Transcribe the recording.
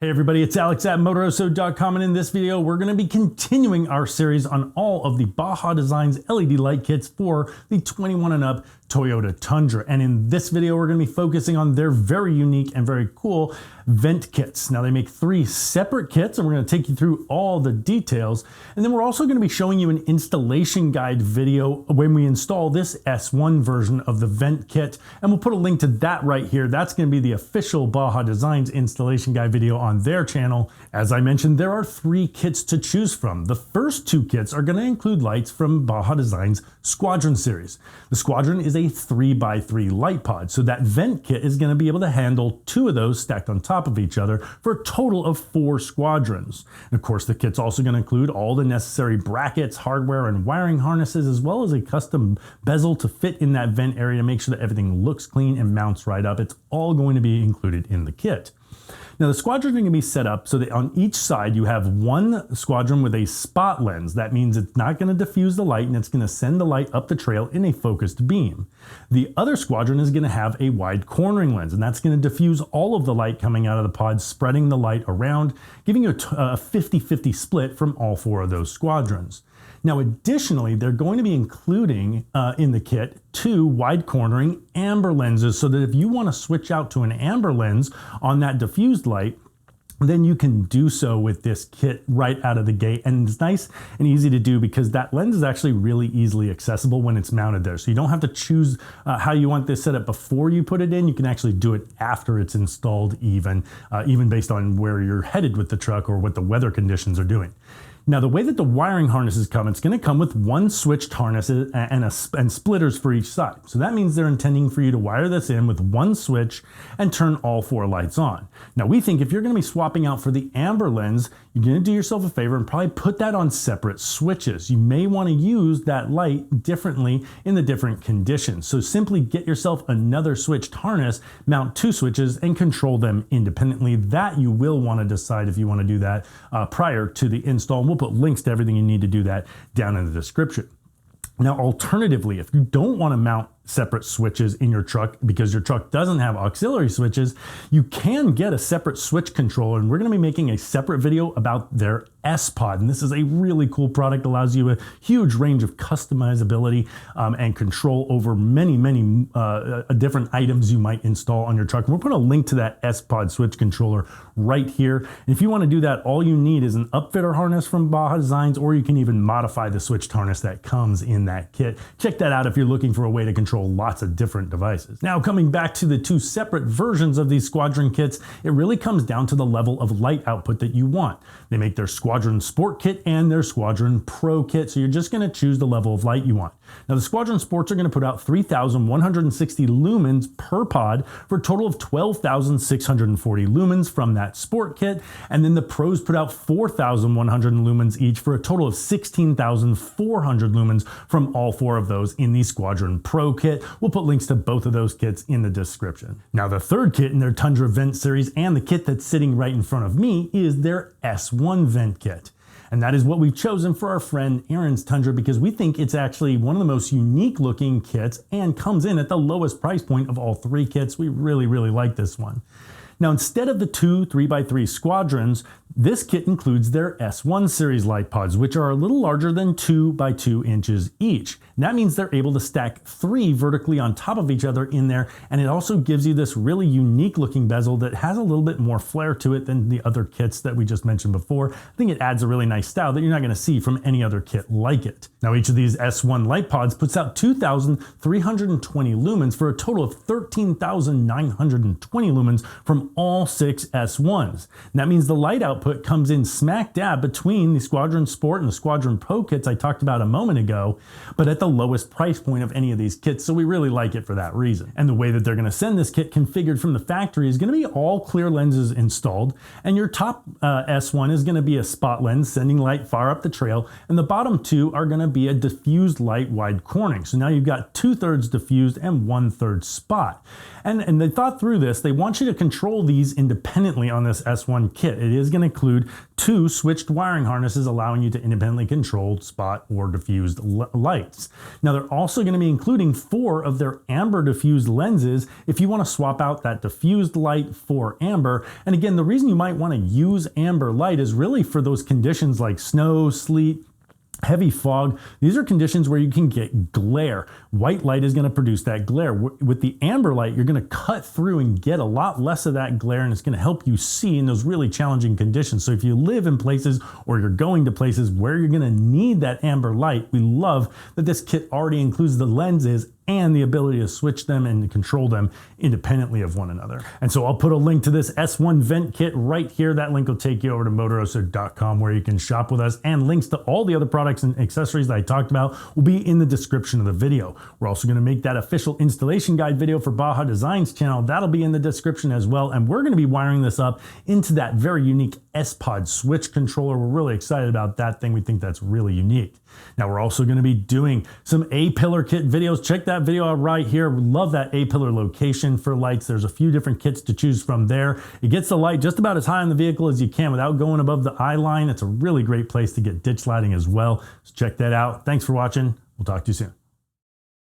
Hey everybody, it's Alex at Motoroso.com, and in this video we're going to be continuing our series on all of the Baja Designs LED light kits for the 21 and up Toyota Tundra. And in this video we're going to be focusing on their very unique and very cool vent kits. Now they make 3 separate kits and we're going to take you through all the details, and then we're also going to be showing you an installation guide video when we install this S1 version of the vent kit, and we'll put a link to that right here. That's going to be the official Baja Designs installation guide video on their channel. As I mentioned, there are 3 kits to choose from. The first 2 kits are going to include lights from Baja Designs Squadron series. The Squadron is a 3x3 light pod, so that vent kit is going to be able to handle 2 of those stacked on top of each other for a total of 4 Squadrons. And of course, the kit's also going to include all the necessary brackets, hardware, and wiring harnesses, as well as a custom bezel to fit in that vent area to make sure that everything looks clean and mounts right up. It's all going to be included in the kit. Now the Squadron are going to be set up so that on each side you have one Squadron with a spot lens. That means it's not going to diffuse the light and it's going to send the light up the trail in a focused beam. The other Squadron is going to have a wide cornering lens, and that's going to diffuse all of the light coming out of the pod, spreading the light around, giving you a 50-50 split from all 4 of those Squadrons. Now additionally, they're going to be including in the kit 2 wide cornering amber lenses, so that if you want to switch out to an amber lens on that diffused light, then you can do so with this kit right out of the gate. And it's nice and easy to do because that lens is actually really easily accessible when it's mounted there. So you don't have to choose how you want this set up before you put it in. You can actually do it after it's installed, even based on where you're headed with the truck or what the weather conditions are doing. Now the way that the wiring harnesses come, it's going to come with 1 switched harness and splitters for each side. So that means they're intending for you to wire this in with 1 switch and turn all 4 lights on. Now we think if you're going to be swapping out for the amber lens, you're going to do yourself a favor and probably put that on separate switches. You may want to use that light differently in the different conditions. So simply get yourself another switched harness, mount 2 switches, and control them independently. That you will want to decide if you want to do that prior to the install. We'll put links to everything you need to do that down in the description. Now, alternatively, if you don't want to mount separate switches in your truck because your truck doesn't have auxiliary switches, you can get a separate switch controller, and we're going to be making a separate video about their S-Pod. And this is a really cool product, allows you a huge range of customizability and control over many different items you might install on your truck. And we'll put a link to that S-Pod switch controller right here. And if you want to do that, all you need is an upfitter harness from Baja Designs, or you can even modify the switched harness that comes in that kit. Check that out if you're looking for a way to control lots of different devices. Now, coming back to the 2 separate versions of these Squadron kits, it really comes down to the level of light output that you want. They make their Squadron Sport kit and their Squadron Pro kit, so you're just going to choose the level of light you want. Now the Squadron Sports are going to put out 3,160 lumens per pod for a total of 12,640 lumens from that Sport kit, and then the Pros put out 4,100 lumens each for a total of 16,400 lumens from all 4 of those in the Squadron Pro kit. We'll put links to both of those kits in the description. Now the third kit in their Tundra vent series, and the kit that's sitting right in front of me, is their S1 vent kit. And that is what we've chosen for our friend Aaron's Tundra because we think it's actually one of the most unique looking kits and comes in at the lowest price point of all 3 kits. We really like this one. Now, instead of the 2 3x3 Squadrons, this kit includes their S1 series light pods, which are a little larger than 2 by 2 inches each. And that means they're able to stack 3 vertically on top of each other in there, and it also gives you this really unique looking bezel that has a little bit more flair to it than the other kits that we just mentioned before. I think it adds a really nice style that you're not going to see from any other kit like it. Now each of these S1 light pods puts out 2,320 lumens for a total of 13,920 lumens from all 6 S1s. And that means the light output comes in smack dab between the Squadron Sport and the Squadron Pro kits I talked about a moment ago, but at the lowest price point of any of these kits, so we really like it for that reason. And the way that they're going to send this kit configured from the factory is going to be all clear lenses installed, and your top S1 is going to be a spot lens sending light far up the trail, and the bottom 2 are going to be a diffused light wide cornering. So now you've got 2/3 diffused and 1/3 spot. And they thought through this. They want you to control these independently on this S1 kit. It is going to include 2 switched wiring harnesses allowing you to independently control spot or diffused lights. Now they're also going to be including 4 of their amber diffused lenses if you want to swap out that diffused light for amber. And again, the reason you might want to use amber light is really for those conditions like snow, sleet, heavy fog. These are conditions where you can get glare. White light is going to produce that glare. With the amber light, you're going to cut through and get a lot less of that glare, and it's going to help you see in those really challenging conditions. So if you live in places or you're going to places where you're going to need that amber light, we love that this kit already includes the lenses and the ability to switch them and control them independently of one another. And so I'll put a link to this S1 vent kit right here. That link will take you over to Motoroso.com where you can shop with us, and links to all the other products and accessories that I talked about will be in the description of the video. We're also gonna make that official installation guide video for Baja Designs channel. That'll be in the description as well. And we're gonna be wiring this up into that very unique S-Pod switch controller. We're really excited about that thing. We think that's really unique. Now we're also gonna be doing some A-pillar kit videos. Check that video out right here. We love that A-pillar location for lights. There's a few different kits to choose from there. It gets the light just about as high on the vehicle as you can without going above the eye line. It's a really great place to get ditch lighting as well. So check that out. Thanks for watching. We'll talk to you soon.